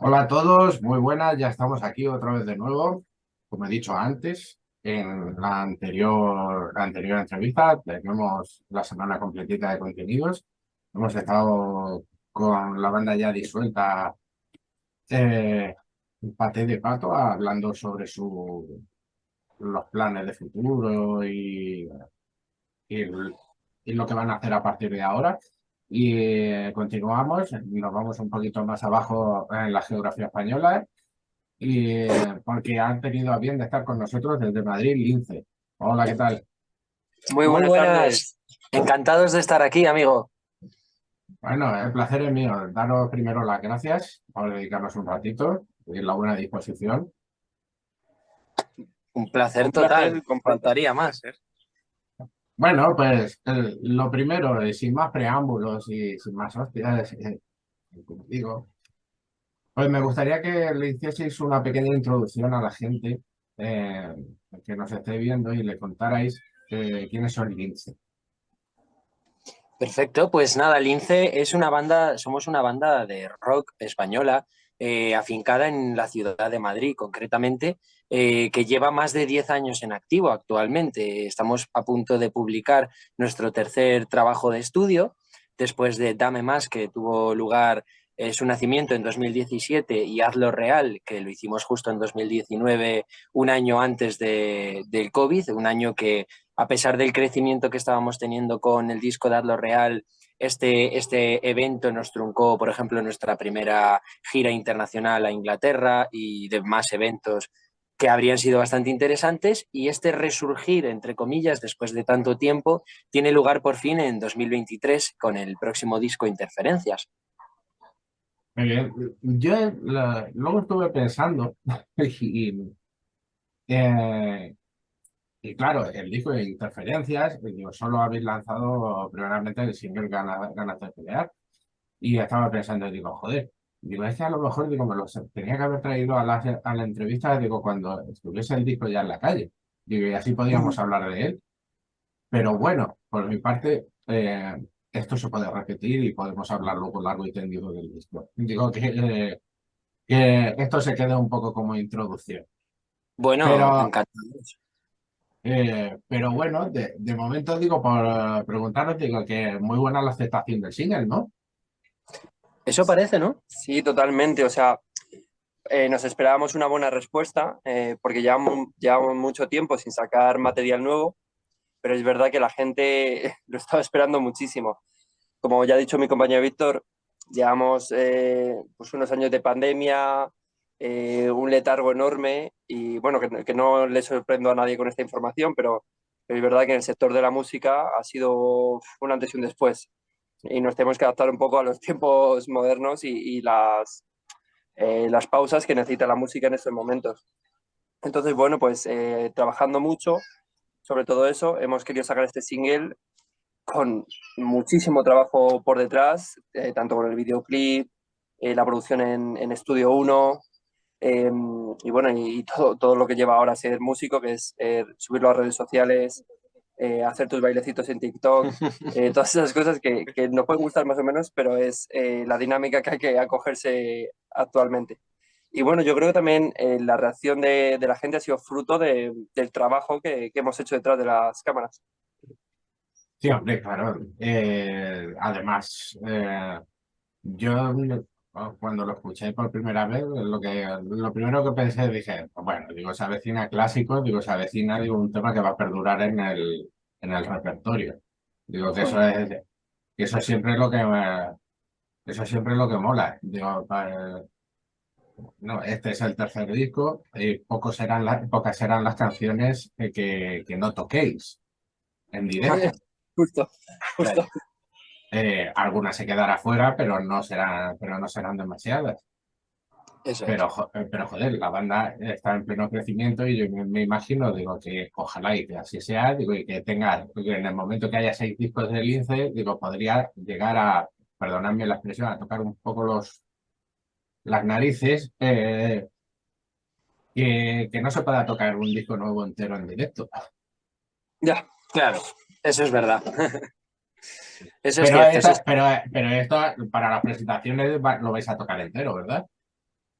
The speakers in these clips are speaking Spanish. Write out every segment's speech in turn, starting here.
Hola a todos, muy buenas, ya estamos aquí otra vez de nuevo. Como he dicho antes, en la anterior entrevista tenemos la semana completita de contenidos. Hemos estado con la banda ya disuelta, eh, Paté de Pato, hablando sobre los planes de futuro y, el- y lo que van a hacer a partir de ahora. Y continuamos, nos vamos un poquito más abajo en la geografía española y porque han tenido a bien de estar con nosotros desde Madrid, Lince. Hola, ¿qué tal? Muy Muy buenas buenas, tardes. Encantados de estar aquí, amigo. Bueno, el placer es mío. Daros primero las gracias por dedicarnos un ratito y la buena disposición. Un placer Un total. placer compartir. Faltaría más. Bueno, pues lo primero, sin más preámbulos y sin más hostias, como digo, pues me gustaría que le hicieseis una pequeña introducción a la gente eh, que nos esté viendo y le contarais quiénes son Lince. Perfecto, pues nada, Lince es una banda, somos una banda de rock española, afincada en la ciudad de Madrid, concretamente, que lleva más de 10 años en activo actualmente. Estamos a punto de publicar nuestro tercer trabajo de estudio, después de Dame Más, que tuvo lugar su nacimiento en 2017, y Hazlo Real, que lo hicimos justo en 2019, un año antes del COVID, un año que a pesar del crecimiento que estábamos teniendo con el disco de Hazlo Real, este evento nos truncó, por ejemplo, nuestra primera gira internacional a Inglaterra y demás eventos que habrían sido bastante interesantes, y este resurgir, entre comillas, después de tanto tiempo, tiene lugar por fin en 2023 con el próximo disco Interferencias. Muy bien. Yo luego estuve pensando y, eh, y claro, el disco de Interferencias, digo, solo habéis lanzado primeramente el single Ganas de Pelear y estaba pensando, digo, joder, digo, es que a lo mejor digo, tenía que haber traído a la entrevista, digo, cuando estuviese el disco ya en la calle, digo, y así podíamos hablar de él. Pero bueno, por mi parte, esto se puede repetir y podemos hablar luego largo y tendido del disco. Digo que esto se quede un poco como introducción. Bueno, Pero, encantados. pero bueno, de momento digo, por preguntaros, digo que muy buena la aceptación del single, ¿no? Eso parece, ¿no? Sí, totalmente. O sea, nos esperábamos una buena respuesta porque llevamos mucho tiempo sin sacar material nuevo, pero es verdad que la gente lo estaba esperando muchísimo. Como ya ha dicho mi compañero Víctor, llevamos pues unos años de pandemia, un letargo enorme y bueno, que no le sorprendo a nadie con esta información, pero es verdad que en el sector de la música ha sido un antes y un después y nos tenemos que adaptar un poco a los tiempos modernos y las pausas que necesita la música en estos momentos. Entonces, bueno, pues trabajando mucho sobre todo eso, hemos querido sacar este single con muchísimo trabajo por detrás, tanto con el videoclip, la producción en Estudio Uno, eh, y bueno, y todo lo que lleva ahora a ser músico, que es subirlo a redes sociales, hacer tus bailecitos en TikTok, todas esas cosas que nos pueden gustar más o menos, pero es la dinámica que hay que acogerse actualmente. Y bueno, yo creo que también la reacción de la gente ha sido fruto del trabajo que hemos hecho detrás de las cámaras. Sí, hombre, claro. Además, yo cuando lo escuché por primera vez, lo primero que pensé, dije, bueno, digo, se avecina clásico, digo, se avecina, digo, un tema que va a perdurar en el repertorio. Digo, que eso siempre es lo eso siempre es lo que mola. Digo, no, este es el tercer disco, y pocas serán las canciones que no toquéis en directo. Justo, justo. Algunas se quedará fuera, pero no serán demasiadas. Eso es. Pero joder, la banda está en pleno crecimiento y yo me imagino, digo, que ojalá y que así sea, digo, y que tenga, porque en el momento que haya 6 discos de Lince, digo, podría llegar a, perdonadme la expresión, a tocar un poco las narices, que no se pueda tocar un disco nuevo entero en directo. Ya, Claro, eso es verdad. Eso es Pero cierto, eso es. pero esto para las presentaciones lo vais a tocar entero, ¿verdad?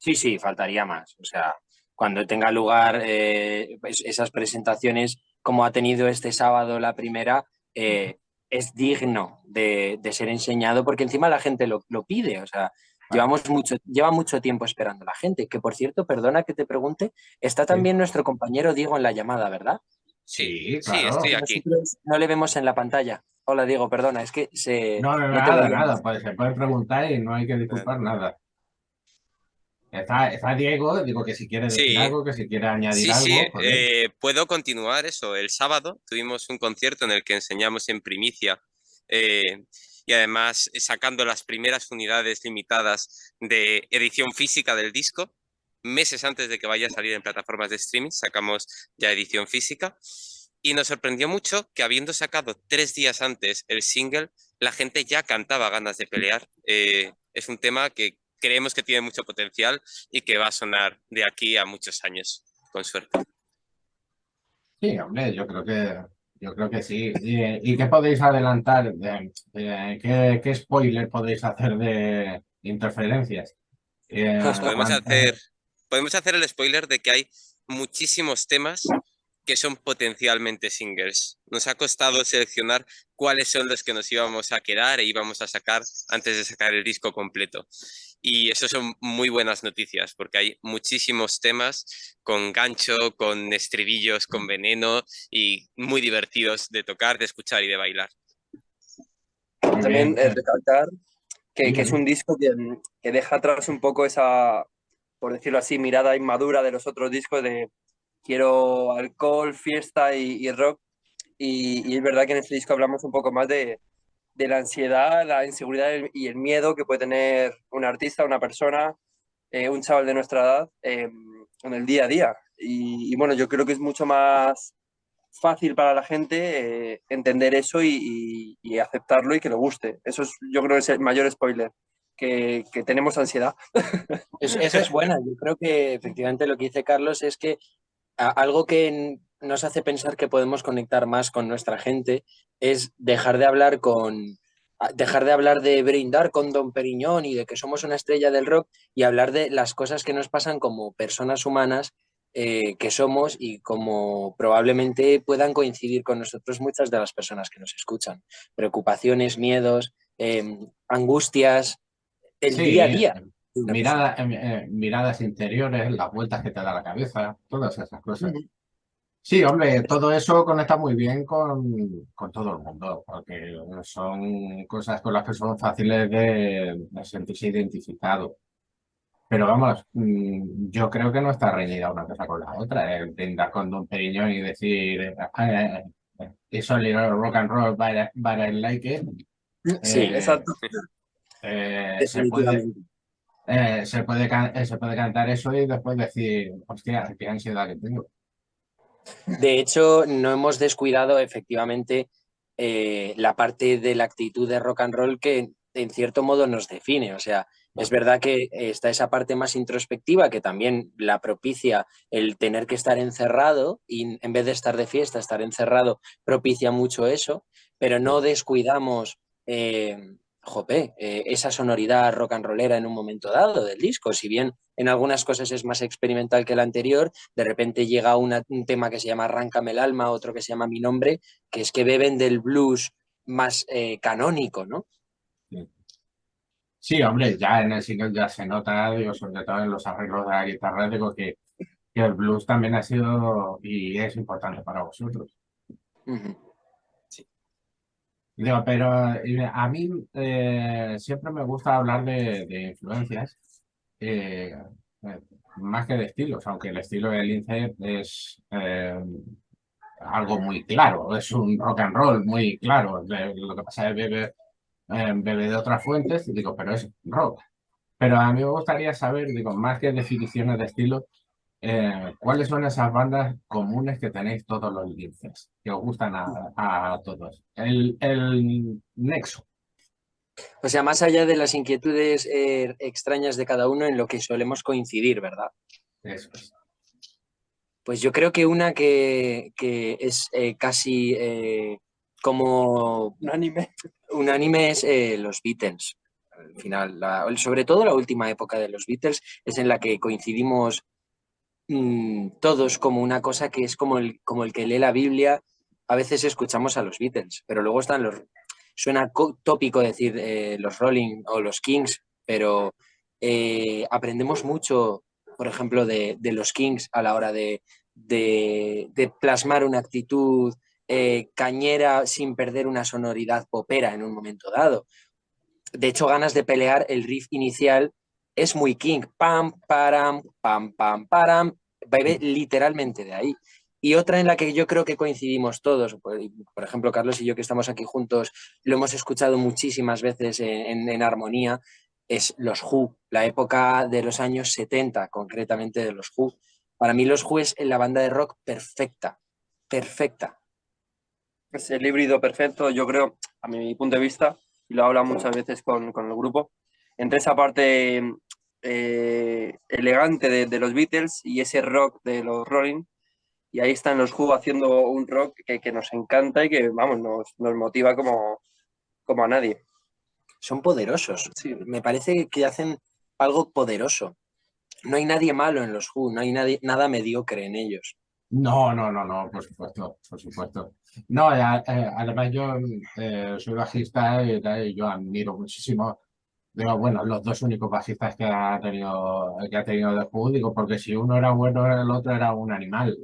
Sí, sí, faltaría más. O sea, cuando tenga lugar esas presentaciones, como ha tenido este sábado la primera, es digno de ser enseñado porque encima la gente lo pide. O sea, Claro. lleva mucho tiempo esperando la gente. Que por cierto, perdona que te pregunte, está Sí, también nuestro compañero Diego en la llamada, ¿verdad? Sí, sí, sí, estoy Que claro. aquí. nosotros no le vemos en la pantalla. Hola Diego, perdona, es que No, no, no te nada, veíamos. nada. Pues se puede preguntar y no hay que Eh, disculpar nada. Está Diego, digo que si quiere decir Sí, algo, que si quiere añadir sí, sí, algo, pues bien. puedo continuar eso. El sábado tuvimos un concierto en el que enseñamos en primicia eh, y además sacando las primeras unidades limitadas de edición física del disco. Meses antes de que vaya a salir en plataformas de streaming, sacamos ya edición física. Y nos sorprendió mucho que habiendo sacado 3 días antes el single, la gente ya cantaba ganas de pelear. Es un tema que creemos que tiene mucho potencial y que va a sonar de aquí a muchos años, con suerte. Sí, hombre, yo creo que sí. Y qué podéis adelantar? ¿Qué spoiler podéis hacer de interferencias? Pues Cuan- podemos hacer el spoiler de que hay muchísimos temas que son potencialmente singles. Nos ha costado seleccionar cuáles son los que nos íbamos a quedar e íbamos a sacar antes de sacar el disco completo. Y eso son muy buenas noticias, porque hay muchísimos temas con gancho, con estribillos, con veneno y muy divertidos de tocar, de escuchar y de bailar. muy También bien. recalcar que Dime, es un dime. disco que deja atrás un poco esa, por decirlo así, mirada inmadura de los otros discos de quiero alcohol, fiesta y rock. Y es verdad que en este disco hablamos un poco más de la ansiedad, la inseguridad y el miedo que puede tener un artista, una persona, un chaval de nuestra edad en el día a día. Y bueno, yo creo que es mucho más fácil para la gente entender eso y aceptarlo y que le guste. Eso es, yo creo que es el mayor spoiler, que tenemos ansiedad. Esa es buena. Yo creo que efectivamente lo que dice Carlos es que algo que nos hace pensar que podemos conectar más con nuestra gente es dejar de hablar de brindar con Don Periñón y de que somos una estrella del rock y hablar de las cosas que nos pasan como personas humanas que somos y como probablemente puedan coincidir con nosotros muchas de las personas que nos escuchan. Preocupaciones, miedos, angustias, el día a Sí, día de una persona. miradas interiores, las vueltas que te da la cabeza, todas esas cosas. Ujú. Sí, hombre, todo eso conecta muy bien con todo el mundo, porque son cosas con las que son fáciles de sentirse identificado. Pero vamos, yo creo que no está reñida una cosa con la otra. El brindar con Don Periñón y decir, it's only rock and roll, but I like it, Sí, eh, Exacto. se puede, definitivamente. se puede cantar eso y después decir, hostia, qué ansiedad que tengo. De hecho, no hemos descuidado efectivamente la parte de la actitud de rock and roll que en cierto modo nos define. O sea, es verdad que está esa parte más introspectiva que también la propicia el tener que estar encerrado y en vez de estar de fiesta, estar encerrado propicia mucho eso, pero no descuidamos esa sonoridad rock and rollera en un momento dado del disco. Si bien en algunas cosas es más experimental que el anterior, de repente llega un tema que se llama Arráncame el alma, otro que se llama Mi nombre, que es que beben del blues más canónico, ¿no? Sí. Sí, hombre, ya en el single ya se nota, digo, sobre todo en los arreglos de la guitarra, digo que el blues también ha sido y es importante para vosotros. Uh -huh. Sí. Digo, pero a mí siempre me gusta hablar de influencias, eh, eh, más que de estilos, aunque el estilo de Lince es algo muy claro, es un rock and roll muy claro. Lo que pasa es que bebe de otras fuentes, y digo, pero es rock. Pero a mí me gustaría saber, digo, más que definiciones de estilo, ¿cuáles son esas bandas comunes que tenéis todos los linces, que os gustan a todos? El nexo. O sea, más allá de las inquietudes extrañas de cada uno en lo que solemos coincidir, ¿verdad? Eso es. Pues yo creo que una que es casi como Un anime. unánime es los Beatles. Al final, sobre todo la última época de los Beatles es en la que coincidimos todos como una cosa que es como el que lee la Biblia. A veces escuchamos a los Beatles, pero luego están los... Suena tópico decir los Rolling o los Kings, pero aprendemos mucho, por ejemplo, de los Kings a la hora de plasmar una actitud cañera sin perder una sonoridad popera en un momento dado. De hecho, Ganas de pelear, el riff inicial es muy King. Pam, param, pam, pam, param. Bebe literalmente de ahí. Y otra en la que yo creo que coincidimos todos, por ejemplo, Carlos y yo que estamos aquí juntos, lo hemos escuchado muchísimas veces en armonía, es los Who, la época de los años 70, concretamente de los Who. Para mí los Who es la banda de rock perfecta, perfecta. Es el híbrido perfecto, yo creo, a mi punto de vista, y lo habla muchas veces con el grupo, entre esa parte elegante de los Beatles y ese rock de los Rolling, y ahí están los Who haciendo un rock que nos encanta y que, vamos, nos motiva como a nadie. Son poderosos, sí, me parece que hacen algo poderoso. No hay nadie malo en los Who, no hay nada mediocre en ellos. No, no, no, no, por supuesto, por supuesto. No, además yo soy bajista y yo admiro muchísimo, digo, bueno, los dos únicos bajistas que ha tenido The Who, digo, porque si uno era bueno, el otro era un animal.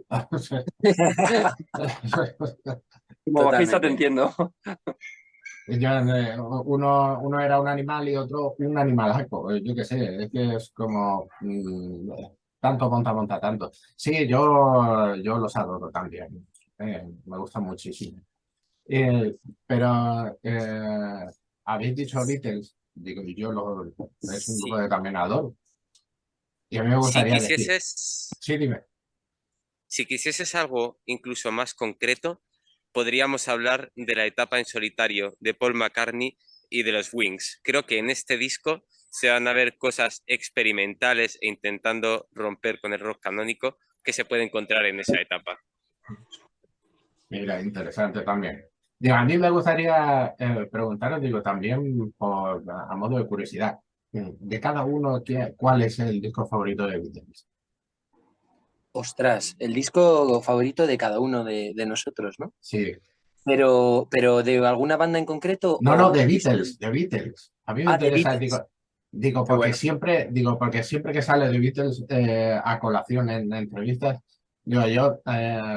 Como bajista te Totalmente. entiendo. Uno era un animal y otro un animalaco, yo qué sé, es que es como tanto monta, monta tanto. Sí, yo los adoro también, me gustan muchísimo. Eh, pero habéis dicho Beatles, digo, es un grupo Sí. que también adoro. Y a mí me Si gustaría decir, quisieses, sí, dime. si quisieses algo incluso más concreto, podríamos hablar de la etapa en solitario de Paul McCartney y de los Wings. Creo que en este disco se van a ver cosas experimentales e intentando romper con el rock canónico que se puede encontrar en esa etapa. Mira, interesante también. Digo, a mí me gustaría preguntaros, digo, también a modo de curiosidad, de cada uno, ¿cuál es el disco favorito de Beatles? Ostras, el disco favorito de cada uno de nosotros, ¿no? Sí. Pero ¿de alguna banda en concreto No, no, o de un disco? Beatles, de Beatles. A mí me Ah, de interesa, Beatles. Qué bueno. digo, porque siempre que sale de Beatles a colación en entrevistas, digo, yo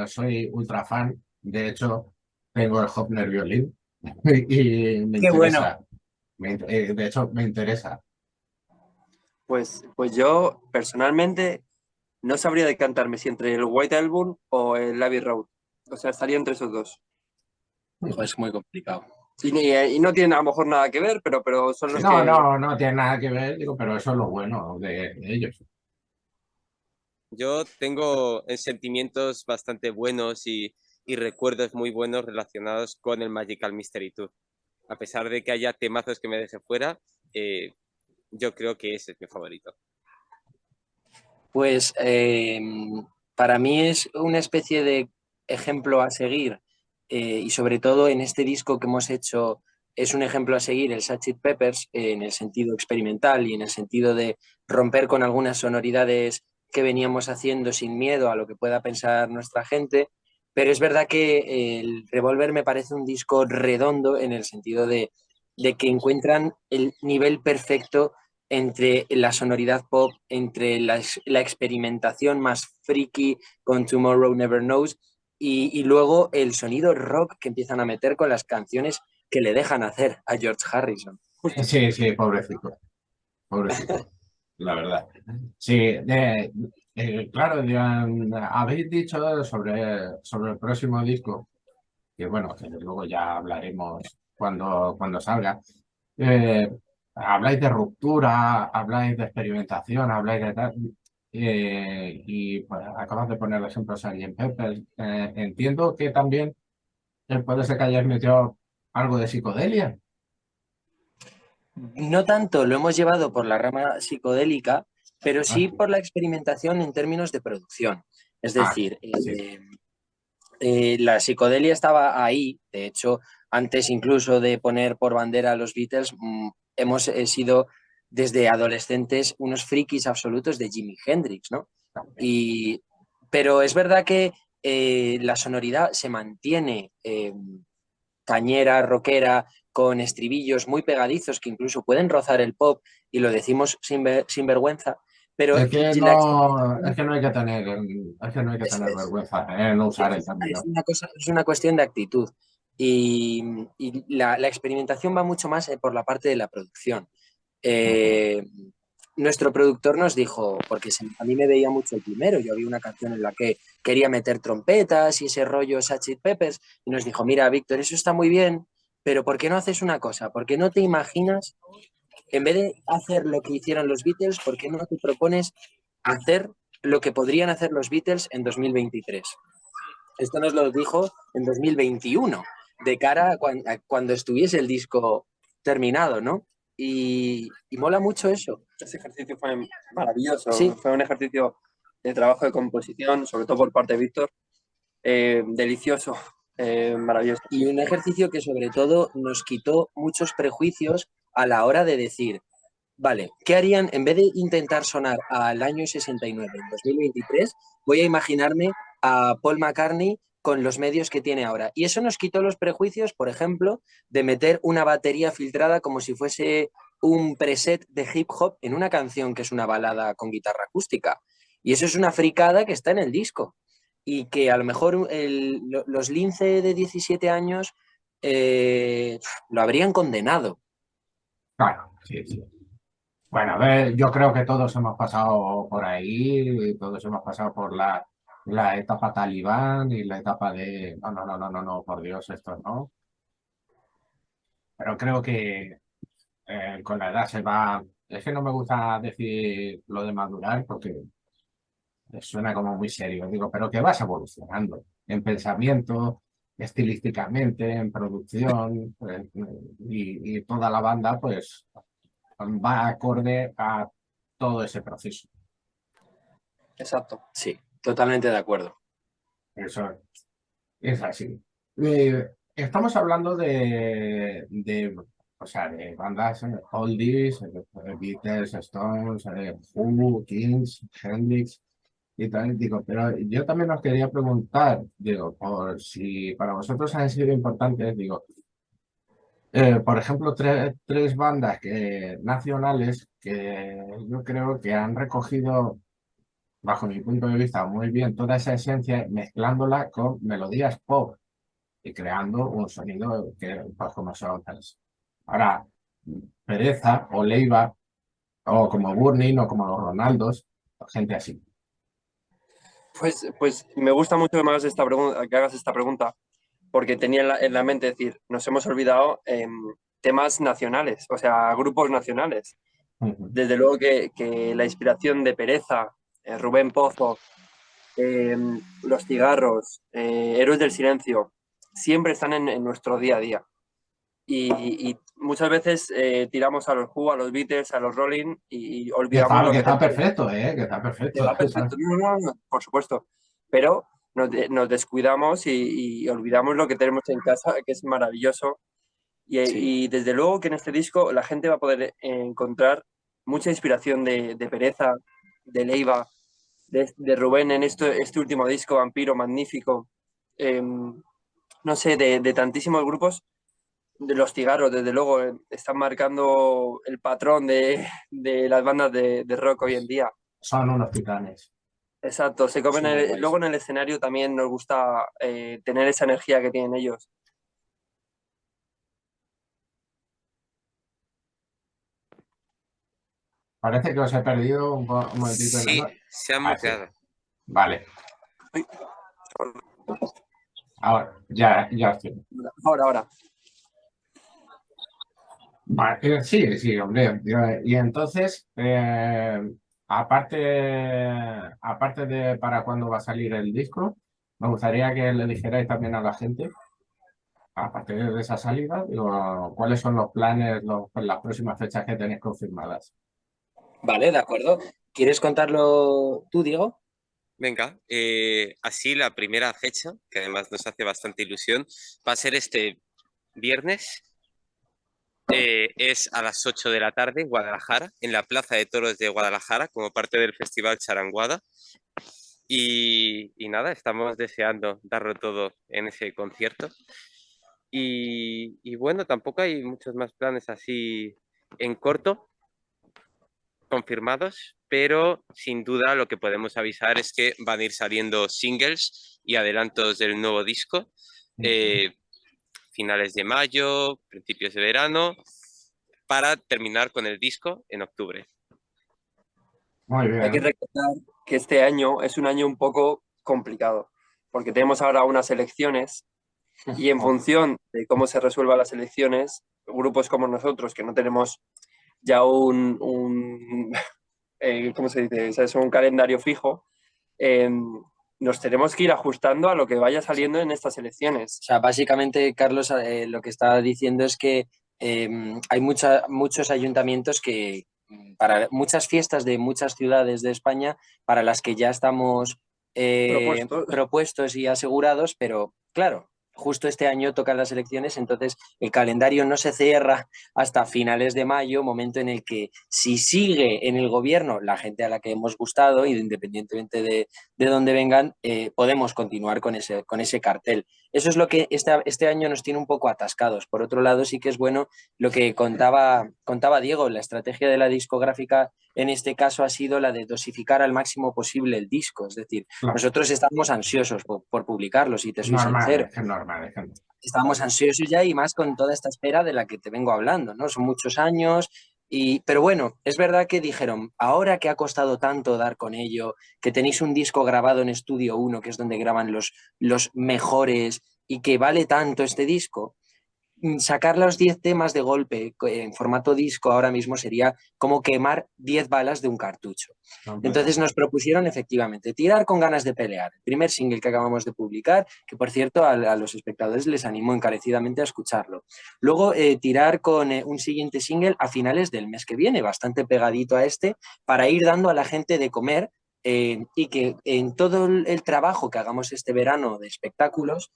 soy ultra fan, de hecho, tengo el Hofner Violín y me Qué bueno. interesa, de hecho, me interesa. Pues yo personalmente no sabría decantarme si entre el White Album o el Abbey Road. O sea, estaría entre esos dos. Hijo, es muy complicado. Y no tienen a lo mejor nada que ver, pero son los No, que... no, no tiene nada que ver, digo, pero eso es lo bueno de ellos. Yo tengo sentimientos bastante buenos y recuerdos muy buenos relacionados con el Magical Mystery Tour. A pesar de que haya temazos que me deje fuera, yo creo que ese es mi favorito. Pues para mí es una especie de ejemplo a seguir y sobre todo en este disco que hemos hecho es un ejemplo a seguir el Sgt. Peppers en el sentido experimental y en el sentido de romper con algunas sonoridades que veníamos haciendo sin miedo a lo que pueda pensar nuestra gente, pero es verdad que el Revolver me parece un disco redondo en el sentido de que encuentran el nivel perfecto entre la sonoridad pop, entre la experimentación más friki con Tomorrow Never Knows y luego el sonido rock que empiezan a meter con las canciones que le dejan hacer a George Harrison. Sí, sí, pobrecito, pobrecito, la verdad. Sí, claro, habéis dicho sobre el próximo disco, que bueno, que luego ya hablaremos cuando salga. Eh, Habláis de ruptura, habláis de experimentación, habláis de tal, y pues, acabas de poner el ejemplo de Sgt. Pepper. Entiendo que también puede ser que hayáis metido algo de psicodelia. No tanto lo hemos llevado por la rama psicodélica, pero Ah, sí por la experimentación en términos de producción. Es decir, sí. la psicodelia estaba ahí, de hecho, antes incluso de poner por bandera a los Beatles, hemos sido desde adolescentes unos frikis absolutos de Jimi Hendrix, ¿no? Pero es verdad que la sonoridad se mantiene cañera, rockera, con estribillos muy pegadizos que incluso pueden rozar el pop, y lo decimos sin vergüenza, pero Es que la no, es experimentación que no hay que tener, es que no hay que tener vergüenza en no usar el término. es una cuestión de actitud. Y la experimentación va mucho más por la parte de la producción. Eh, Nuestro productor nos dijo, porque a mí me veía mucho el primero, yo había una canción en la que quería meter trompetas y ese rollo Sgt. Peppers, y nos dijo, mira, Víctor, eso está muy bien, pero ¿por qué no haces una cosa? ¿Por qué no te imaginas, en vez de hacer lo que hicieron los Beatles, por qué no te propones hacer lo que podrían hacer los Beatles en 2023? Esto nos lo dijo en 2021, de cara a cuando estuviese el disco terminado, ¿no? Y mola mucho eso. Ese ejercicio fue maravilloso, Sí, fue un ejercicio de trabajo de composición, sobre todo por parte de Víctor, delicioso, maravilloso. y un ejercicio que sobre todo nos quitó muchos prejuicios a la hora de decir, vale, ¿qué harían en vez de intentar sonar al año 69 en 2023? Voy a imaginarme a Paul McCartney con los medios que tiene ahora. Y eso nos quitó los prejuicios, por ejemplo, de meter una batería filtrada como si fuese un preset de hip hop en una canción que es una balada con guitarra acústica. Y eso es una fricada que está en el disco. Y que a lo mejor los Lince de 17 años lo habrían condenado. Claro, sí, sí. Bueno, a ver, yo creo que todos hemos pasado por ahí, todos hemos pasado por la etapa talibán y la etapa de, no, no, no, no, no, no, por Dios, esto no. Pero creo que con la edad se va, es que no me gusta decir lo de madurar porque suena como muy serio, digo, pero que vas evolucionando en pensamiento, estilísticamente, en producción, y toda la banda pues va acorde a todo ese proceso. Exacto. Sí, totalmente de acuerdo. Eso es así. Estamos hablando o sea, de bandas oldies, Beatles, Stones, Who, Kings, Hendrix y tal. Digo, pero yo también os quería preguntar, digo, por si para vosotros han sido importantes, digo, por ejemplo, tres bandas nacionales que yo creo que han recogido bajo mi punto de vista, muy bien toda esa esencia, mezclándola con melodías pop y creando un sonido que, pues, como son. Ahora, Pereza o Leiva, o como Burning, o como los Ronaldos, gente así. Pues me gusta mucho que me hagas esta pregunta, porque tenía en la mente decir, nos hemos olvidado temas nacionales, o sea, grupos nacionales. Ujú. Desde luego que la inspiración de Pereza, Rubén Pozo, Los Cigarros, Héroes del Silencio, siempre están en nuestro día a día. Y muchas veces tiramos a los Who, a los Beatles, a los Rolling y olvidamos lo Que que está tenemos. perfecto, que está Que perfecto. va perfecto, no, no, no, por supuesto. Pero nos descuidamos y olvidamos lo que tenemos en casa, que es maravilloso. Sí. Y desde luego que en este disco la gente va a poder encontrar mucha inspiración de Pereza, de Leiva, de Rubén en este último disco, Vampiro, magnífico. No sé, de tantísimos grupos. De los cigarros, desde luego, están marcando el patrón de las bandas de rock hoy en día. Son unos titanes. Exacto, se comen Son muy guays. luego en el escenario también nos gusta tener esa energía que tienen ellos. Parece que os he perdido un momentito. Sí, se ha Ah, sí. muteado. Vale. Uy, Ahora, ya estoy. ahora. Vale, sí, sí, hombre. Y entonces, aparte de para cuándo va a salir el disco, me gustaría que le dijerais también a la gente, a partir de esa salida, digo, cuáles son los planes, las próximas fechas que tenéis confirmadas. Vale, de acuerdo. ¿Quieres contarlo tú, Diego? Venga, así la primera fecha, que además nos hace bastante ilusión, va a ser este viernes es a las 8 de la tarde en Guadalajara, en la Plaza de Toros de Guadalajara, como parte del Festival Charanguada. Y nada, estamos deseando darlo todo en ese concierto. Y bueno, tampoco hay muchos más planes así en corto confirmados, pero sin duda lo que podemos avisar es que van a ir saliendo singles y adelantos del nuevo disco, finales de mayo, principios de verano, para terminar con el disco en octubre. Muy Hay que bien. recordar que este año es un año un poco complicado, porque tenemos ahora unas elecciones y en función de cómo se resuelvan las elecciones, grupos como nosotros, que no tenemos ya ¿cómo se dice? Es un calendario fijo, nos tenemos que ir ajustando a lo que vaya saliendo en estas elecciones. O sea, básicamente, Carlos, lo que está diciendo es que hay muchos ayuntamientos que, para muchas fiestas de muchas ciudades de España, para las que ya estamos propuestos y asegurados, pero claro, justo este año tocan las elecciones, entonces el calendario no se cierra hasta finales de mayo, momento en el que si sigue en el gobierno la gente a la que hemos gustado, y independientemente de dónde vengan, podemos continuar con ese cartel. Eso es lo que este año nos tiene un poco atascados. Por otro lado, sí que es bueno lo que contaba Diego, la estrategia de la discográfica en este caso ha sido la de dosificar al máximo posible el disco. Es decir, Claro. nosotros estamos ansiosos por publicarlo, si te soy sincero. Es normal. Estamos ansiosos ya, y más con toda esta espera de la que te vengo hablando, ¿no? Son muchos años. Pero bueno, es verdad que dijeron, ahora que ha costado tanto dar con ello, que tenéis un disco grabado en Estudio 1, que es donde graban los mejores, y que vale tanto este disco, sacar los 10 temas de golpe en formato disco ahora mismo sería como quemar 10 balas de un cartucho. Entonces nos propusieron efectivamente tirar con ganas de pelear. El primer single que acabamos de publicar, que por cierto a los espectadores les animo encarecidamente a escucharlo. Luego tirar con un siguiente single a finales del mes que viene, bastante pegadito a este, para ir dando a la gente de comer, y que en todo el trabajo que hagamos este verano de espectáculos,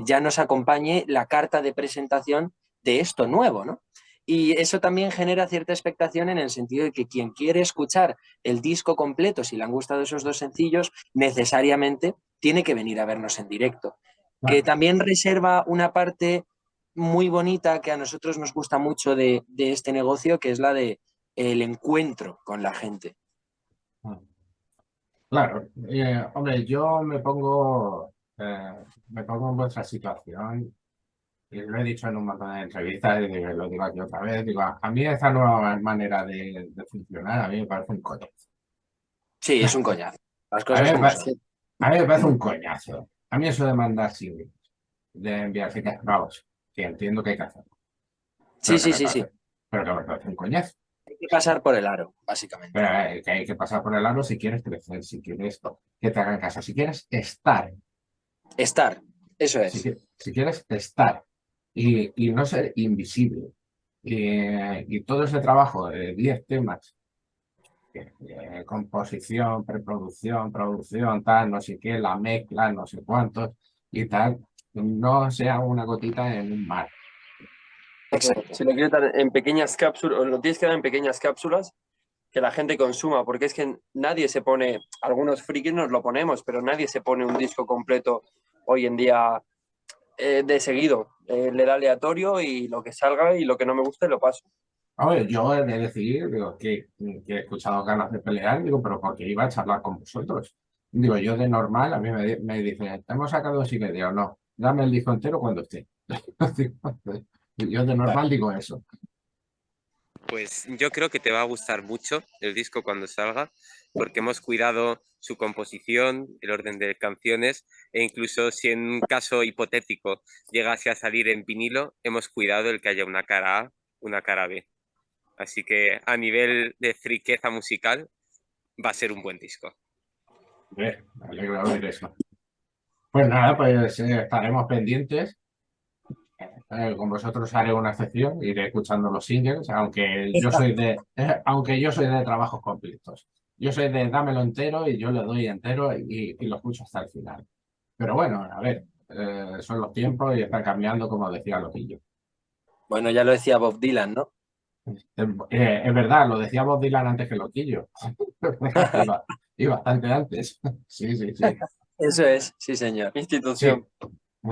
ya nos acompañe la carta de presentación de esto nuevo, ¿no? Y eso también genera cierta expectación en el sentido de que quien quiere escuchar el disco completo, si le han gustado esos 2 sencillos, necesariamente tiene que venir a vernos en directo. Que también reserva una parte muy bonita que a nosotros nos gusta mucho de este negocio, que es la de el encuentro con la gente. Claro, hombre, yo me pongo en vuestra situación, y lo he dicho en un montón de entrevistas y lo digo aquí otra vez. Digo, a mí esta nueva manera de funcionar, a mí me parece un coñazo. Sí, es un coñazo. Las A cosas mí, como son. a mí me parece un coñazo. A mí eso de mandar singles, de enviar singles, vamos, que entiendo que hay que hacerlo. Sí. Pero que me parece un coñazo. Hay que pasar por el aro, básicamente. Pero que hay que pasar por el aro si quieres crecer, si quieres que te hagan caso, si quieres estar. Estar, eso es. Si quieres estar y no ser invisible. Y todo ese trabajo de 10 temas, composición, preproducción, producción, tal, no sé qué, la mezcla, no sé cuántos y tal, no sea una gotita en un mar. Exacto. Si lo quieres dar en pequeñas cápsulas, lo tienes que dar en pequeñas cápsulas que la gente consuma, porque es que nadie se pone, algunos frikis nos lo ponemos, pero nadie se pone un disco completo hoy en día de seguido. Le da aleatorio y lo que salga y lo que no me guste lo paso. A ver, yo he de decir, digo, que he escuchado ganas de pelear, digo, pero porque iba a charlar con vosotros. Digo, yo de normal, a mí me dicen, hemos sacado 2,5, no, dame el disco entero cuando esté. Yo de normal digo eso. Pues yo creo que te va a gustar mucho el disco cuando salga, porque hemos cuidado su composición, el orden de canciones, e incluso si en un caso hipotético llegase a salir en vinilo, hemos cuidado el que haya una cara A, una cara B. Así que a nivel de friqueza musical va a ser un buen disco. Me alegro de oír eso. Pues nada, pues estaremos pendientes. Con vosotros haré una excepción, iré escuchando los singles, aunque yo soy de trabajos completos. Yo soy de dámelo entero y yo le doy entero y lo escucho hasta el final. Pero bueno, a ver, son los tiempos y están cambiando, como decía Loquillo. Bueno, ya lo decía Bob Dylan, ¿no? Es verdad, lo decía Bob Dylan antes que Loquillo. Y bastante antes. Sí, sí, sí. Eso es, sí, señor. Sí, Institución.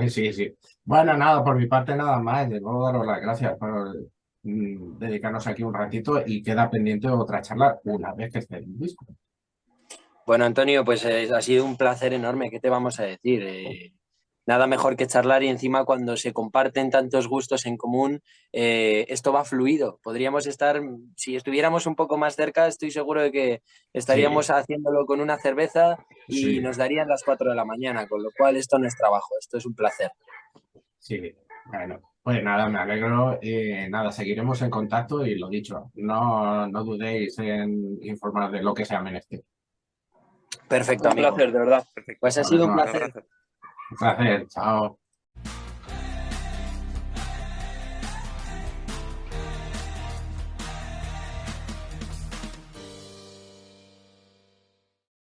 sí, sí. Bueno, nada, por mi parte nada más. Debo daros las gracias por dedicarnos aquí un ratito y queda pendiente otra charla una vez que esté en disco. Bueno, Antonio, pues ha sido un placer enorme. ¿Qué te vamos a decir? Nada mejor que charlar y encima cuando se comparten tantos gustos en común, esto va fluido. Podríamos estar, si estuviéramos un poco más cerca, estoy seguro de que Sí, estaríamos haciéndolo con una cerveza y sí, nos darían las 4 de la mañana, con lo cual esto no es trabajo, esto es un placer. sí. Bueno, pues nada, me alegro. Nada, seguiremos en contacto y lo dicho, no dudéis en informar de lo que sea menester. Perfecto, Un amigo. placer, de verdad. Perfecto. Pues ha Vale, sido un no, Un placer. abrazo. un placer, chao.